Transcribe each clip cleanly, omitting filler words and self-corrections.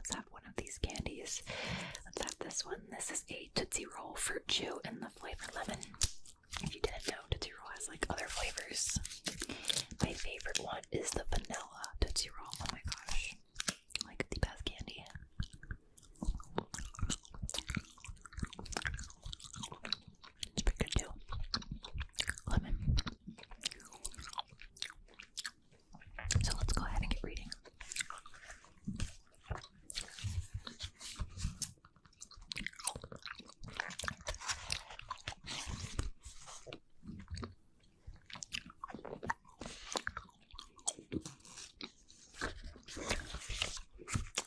let's have one of these candies. Let's have this one. This is a Tootsie Roll Fruit Chew in the flavor lemon. If you didn't know, Tootsie Roll has like other flavors. My favorite one is the vanilla Tootsie Roll. Oh my gosh. Like the best candy. It's pretty good too. Lemon. So let's go ahead and get reading.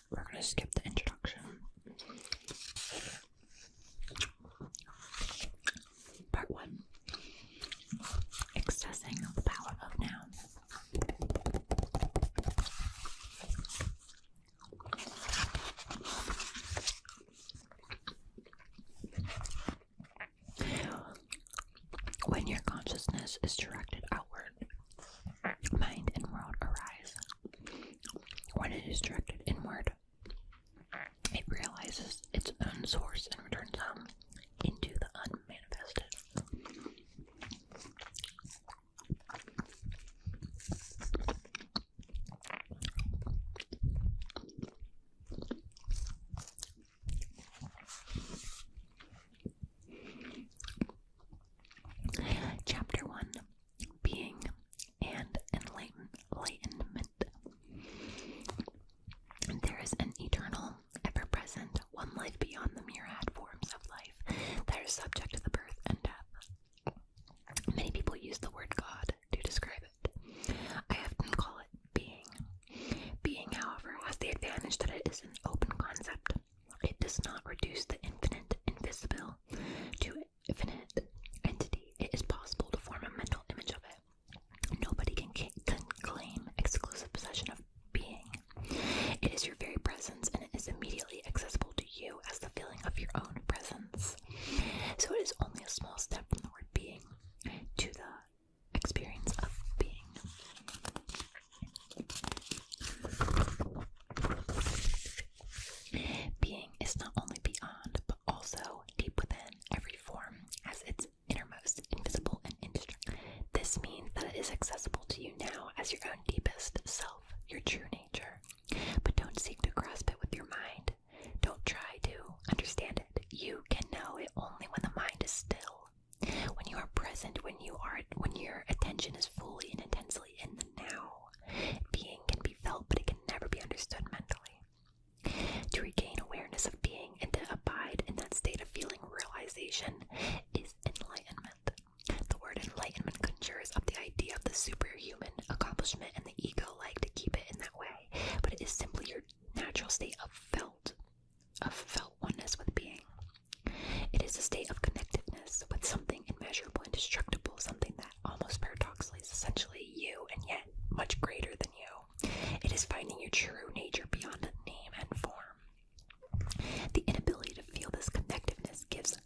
We're going to skip the introduction. Part 1. Accessing the power of noun. When your consciousness is directed outward, mind and world arise. When it is directed inward, it realizes its own source and returns home into the unmanifested. Chapter 1. Being and Enlightenment. There is an eternal, ever-present, one life beyond the myriad forms of life that are subject to the birth and death. Many people use the word God to describe it. I often call it being. Being, however, has the advantage that it is an open concept. It does not reduce the infinite invisible to infinite entity. It is possible to form a mental image of it. Nobody can claim exclusive possession of being. It is your very presence, and it is immediately accessible to you as the feeling of your own presence. So it is only a small step from the word being to the experience of being. Being is not only beyond, but also deep within every form, as its innermost, invisible, and indestructible. This means that it is accessible to you now as your own deepest self, your true nature. But don't seek to grasp it with your mind. Don't try to understand it. You can know it only when the mind is still. When you are present, when your attention is fully and intensely in the now. Being can be felt, but it can never be understood mentally. To regain awareness of being and to abide in that state of feeling realization is enlightenment. The word enlightenment conjures up the idea of the superhuman accomplishment, and the ego like to keep it in that way, but it is simply your natural state of felt oneness with being. It is a state of connectedness with something immeasurable, indestructible, something that almost paradoxically is essentially you and yet much greater than you. It is finding your true nature beyond name and form. The inability to feel this connectiveness gives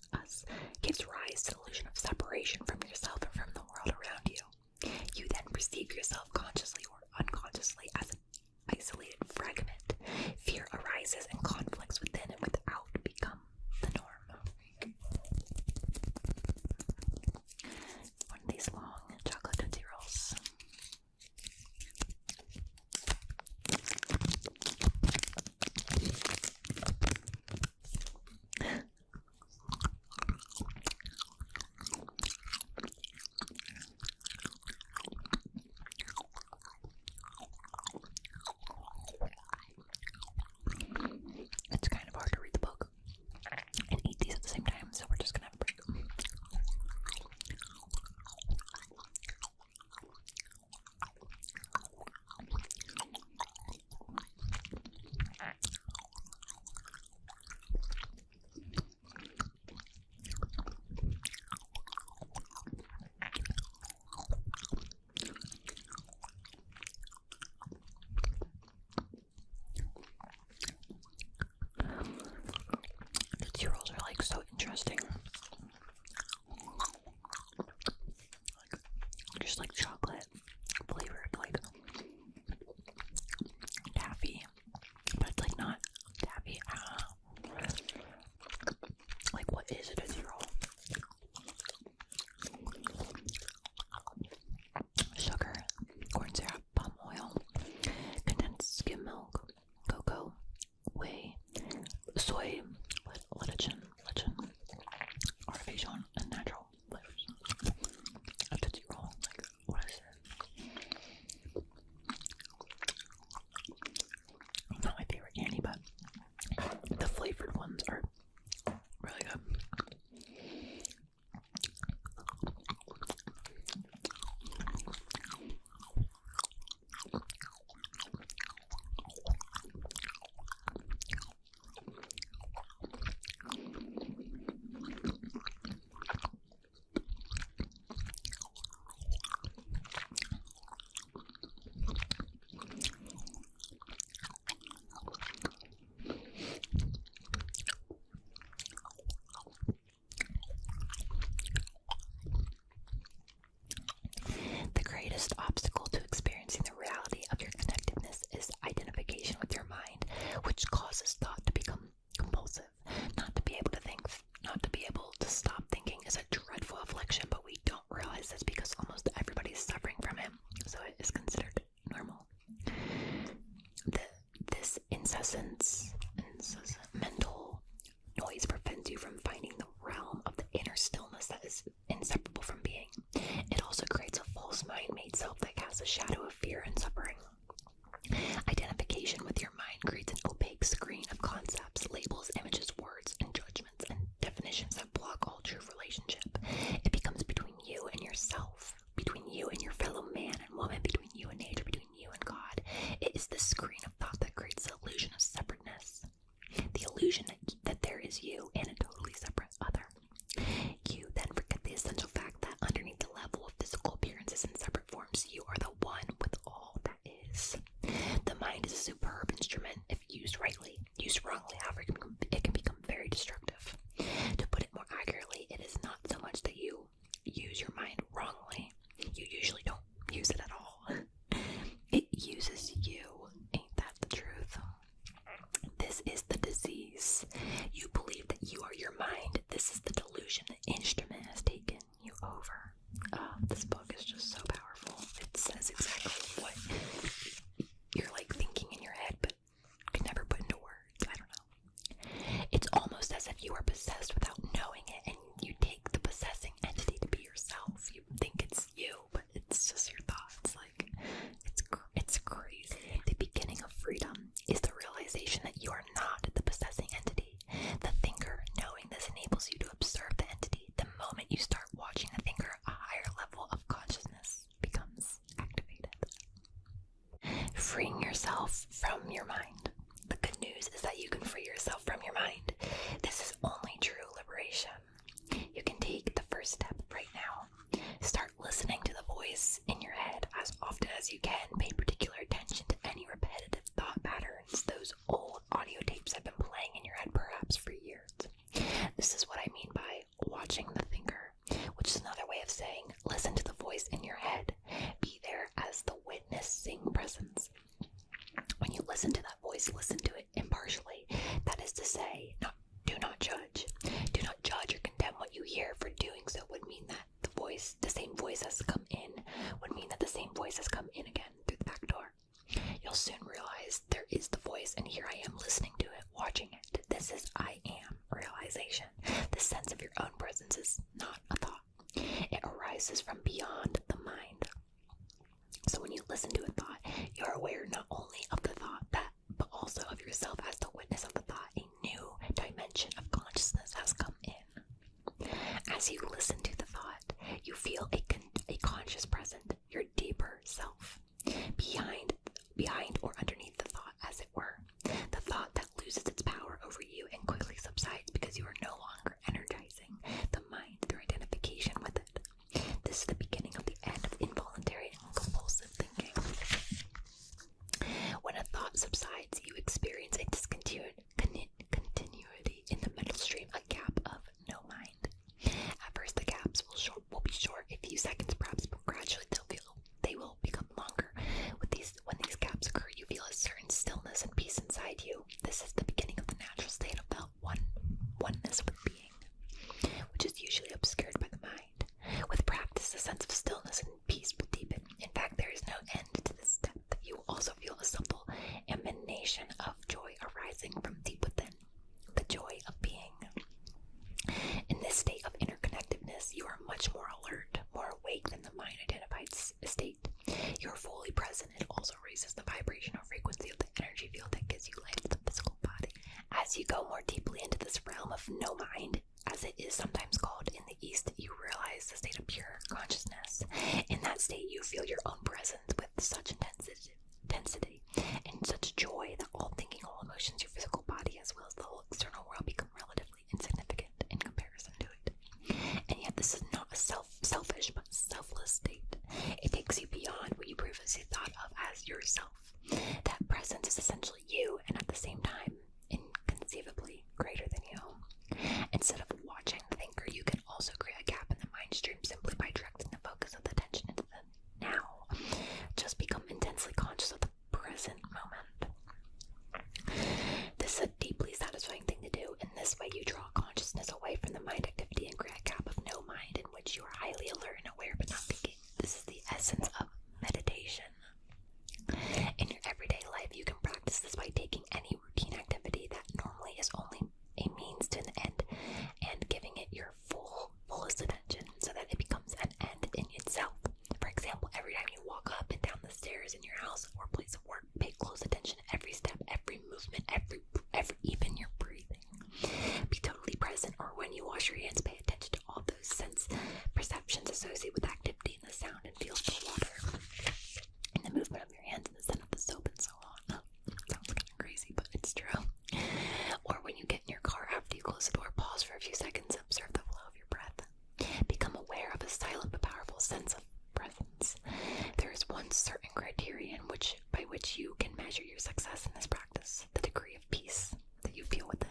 rise to the illusion of separation from yourself and from the world around you. You then perceive yourself consciously or unconsciously soy, lecithin, artificial and natural flavors. A Tootsie Roll, like, what is it? Not my favorite candy, but the flavored ones are really good. The greatest obstacle to experiencing the reality of your connectedness is identification with your mind, which causes thought to become compulsive. Not to be able to think, not to be able to stop thinking is a dreadful affliction, but we don't realize this because almost everybody is suffering from it, so it is considered normal. This incessant mental noise prevents you from finding the realm of the inner stillness that is inseparable from being. It also creates a false mind-made self that casts a shadow of fear and suffering. Identification with your mind creates an opaque screen of concepts, labels, images, words, and judgments, and definitions that block all true relationship. It becomes between you and yourself, between you and your fellow man and woman, between you and nature, between you and God. It is the screen of thought that creates the illusion of separateness, the illusion that there is you and a totally separate other. You then forget the essential fact that underneath the level of physical appearances and separate forms, you are the one with all that is. The mind is a superb instrument if used rightly. Used wrongly, however, it can become very destructive. To put it more accurately, it is not so much that you use your mind wrongly. You usually don't use it at all. It uses you. Ain't that the truth? This is the disease. You believe that you are your mind. This is the delusion. The instrument has taken you over. This book is just so powerful. It says exactly what you're like thinking in your head, but can never put into words. I don't know. It's almost as if you are possessed without knowing it, and you take the possessing entity to be yourself. You think it's you, but it's just your thoughts. Like, it's crazy. The beginning of freedom is the realization that you are not the possessing entity. The thinker, knowing this, enables you to observe the entity. The moment you start watching the thinker, a higher level of consciousness becomes activated. Freeing yourself from your mind. The good news is that you can free yourself from your mind. This is only true liberation. You can take the first step right now. Start listening to the voice in your head as often as you can. Pay particular attention to any repetitive thought patterns. Those old audio tapes have been playing in your head perhaps for years. This is what I mean by watching the thinker, which is another way of saying listen to the voice in your head. Be there as the witnessing presence. When you listen to that voice, listen to it impartially. That is to say, do not judge. Do not judge or condemn what you hear, for doing so would mean that the same voice has come in, would mean that the same voice has come in again through the back door. You'll soon realize there is the voice, and here I am listening to it, watching it. This is I am realization. The sense of your own presence is not a thought. It arises from beyond the mind. So when you listen to a thought, you're aware not only of the thought, but also of yourself as the witness of the thought. A new dimension of consciousness has come in. As you listen to the thought, you feel a conscious present, your deeper self, behind or underneath the thought, as it were. The thought that loses its power over you and quickly subsides because you are no longer energizing the mind through identification with it. This is the beginning of the end of involuntary and compulsive thinking. When a thought subsides, you experience a continuity in the mental stream, a gap of no mind. At first, the gap As you go more deeply into this realm of no mind, as it is sometimes called in the East, you realize the state of pure consciousness. In that state, you feel your own presence with such intensity and such joy that all thinking, all emotions, your physical body, as well as the whole external world become relatively insignificant in comparison to it. And yet this is not a selfish but selfless state. It takes you beyond what you previously thought of as yourself. That presence is essentially you, and at the same time, inconceivably greater than you. Instead of watching the thinker, you can also create a gap in the mind stream simply by directing the focus of the attention into the now. Just become intensely conscious of the present moment. This is a deeply satisfying thing to do. In this way, you draw consciousness away from the mind activity and create a gap of no mind in which you are highly alert and aware but not thinking. This is the essence of meditation. In your everyday life, you can practice this by taking any routine activity that normally is only a means to an end and giving it your fullest attention so that it becomes an end in itself. For example, every time you walk up and down the stairs in your house or place of work, pay close attention to every step, every movement, every even your breathing. Be totally present, or when you wash your hands, pay attention to all those sense perceptions associated with activity and the sound and feel of the water and the movement of your hands and the scent of the soap and so on. Sounds kind of crazy, but it's true. Or when you get in your car after you close the door, pause for a few seconds and observe the flow of your breath. Become aware of a silent but powerful sense of presence. There is one certain criterion by which you can measure your success in this practice: the degree of peace that you feel within.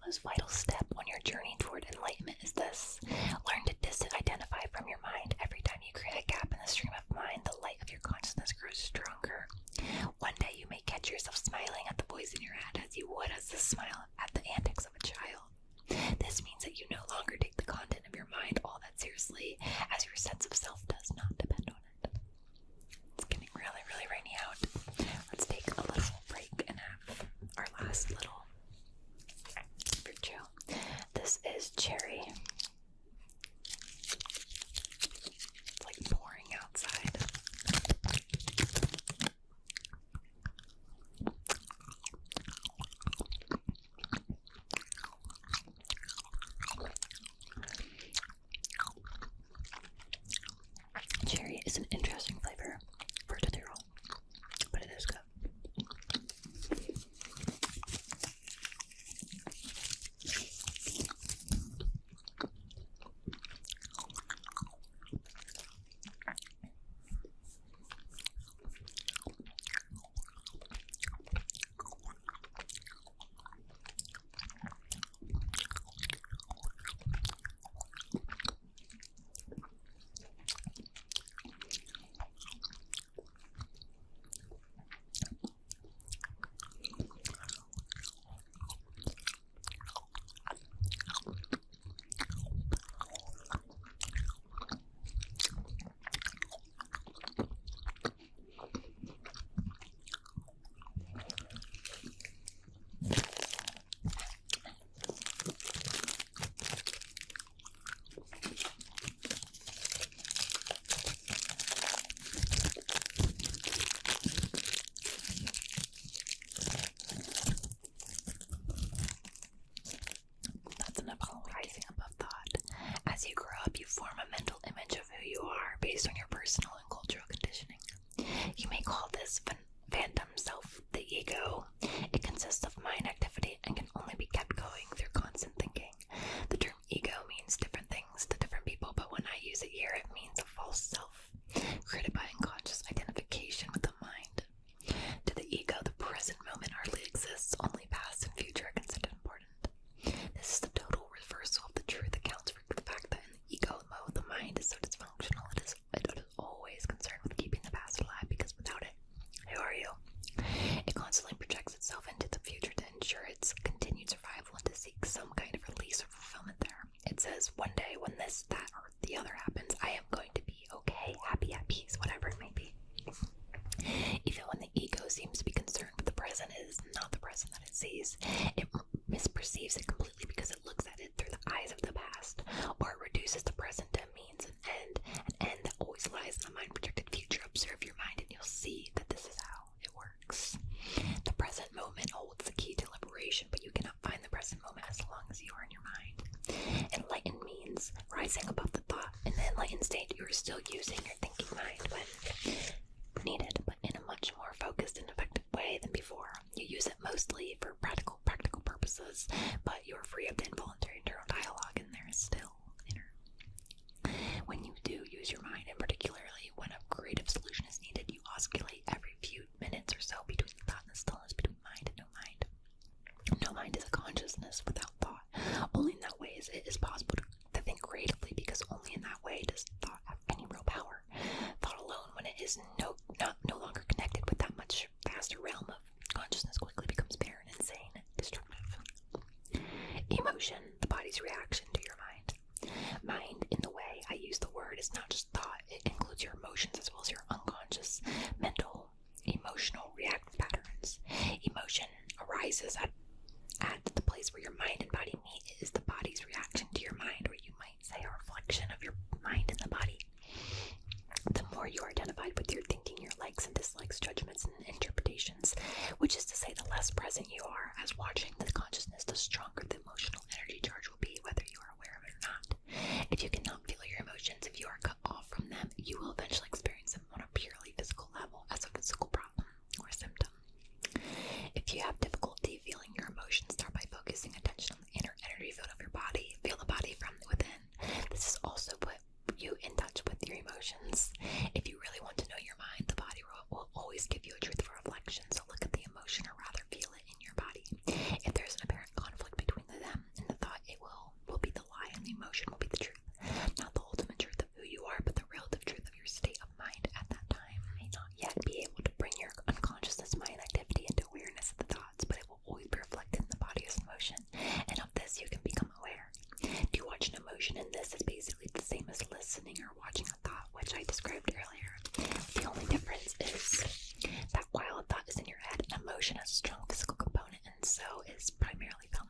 The most vital step on your journey toward enlightenment is this: learn to disidentify from your mind. Every time you create a gap in the stream of mind, the light of your consciousness grows stronger. One day you may catch yourself smiling at the voice in your head as you would as the smile at the antics of a child. This means that you no longer take the content of your mind all that seriously, as your sense of self does not depend on it. It's getting really, really rainy out. Let's take a little break and have our last little fruit chill. This is cherry. It's like pouring outside. Cherry is an interesting flavor for a Tootsie Roll, but it is good. As you grow up, you form a mental image of who you are based on your personal and cultural conditioning. You may call this phantom self the ego. It consists of mind activity and can only be kept going through constant thinking. The term ego means different things to different people, but when I use it here, it means a false self, created by unconscious identification with the mind. To the ego, the present moment hardly exists, only past and future are considered important. This is the total reversal of the truth accounts for the fact that in the ego mode, the mind is so dysfunctional, it is always concerned with keeping the past alive, because without it, who are you? It constantly projects itself into the future to ensure its continued survival and to seek some kind of release or fulfillment there. It says, one day when this, that, or the other happens, I am going to be okay, happy, at peace, whatever it may be. Even when the ego seems to be concerned with the present, it is not the present that it sees. It misperceives it completely because it looks at it through the eyes of the past, or it reduces the present to a means and an end that always lies in the mind-projected future. Observe your mind and you'll see that this is how it works. The present moment holds the key to liberation, but you cannot find using your thinking mind when needed, but in a much more focused and effective way than before. You use it mostly for practical purposes, but you're free of the involuntary internal dialogue, and there is still inner. When you do use your mind, and particularly when a creative solution is needed, you oscillate every few minutes or so between thought and stillness, between mind and no mind. No mind is a consciousness without thought. Only in that way is it possible to think creatively, because only in that way does thought have any real power. Thought alone, when it is no longer connected with that much vaster realm of consciousness, quickly becomes barren, insane, destructive. Emotion, the body's reaction to your mind. Mind, in the way I use the word, is not just thought. It includes your emotions as well as your unconscious, mental, emotional, reactive patterns. Emotion arises at the place where your mind and body meet. It is the body's reaction to your mind, or you might say a reflection of your mind in the body. The more you are identified with your thinking, your likes and dislikes, judgments and interpretations, which is to say the less present you are as watching the consciousness, the stronger the emotional energy charge will be, whether you are aware of it or not. If you cannot feel your emotions, if you are cut off from them, you will eventually experience them on a purely physical level as a physical problem or symptom. If you have difficulty feeling your emotions, start by focusing attention on the inner energy field of your body. Feel the body from within. This is also put you in touch with your emotions. If you really want to know your mind, the body will always give you a truthful reflection. So look at the emotion, or rather feel it in your body. If there's an apparent conflict between them and the thought, it will be the lie, and the emotion will be the truth. Not the ultimate truth of who you are, but the relative truth of your state of mind at that time. You may not yet be able to bring your unconsciousness mind activity into awareness of the thoughts, but it will always be reflected in the body as emotion, and of this you can become aware. To watch an emotion in this is basically the same as listening or watching a thought, which I described earlier. The only difference is that while a thought is in your head, an emotion has a strong physical component, and so is primarily felt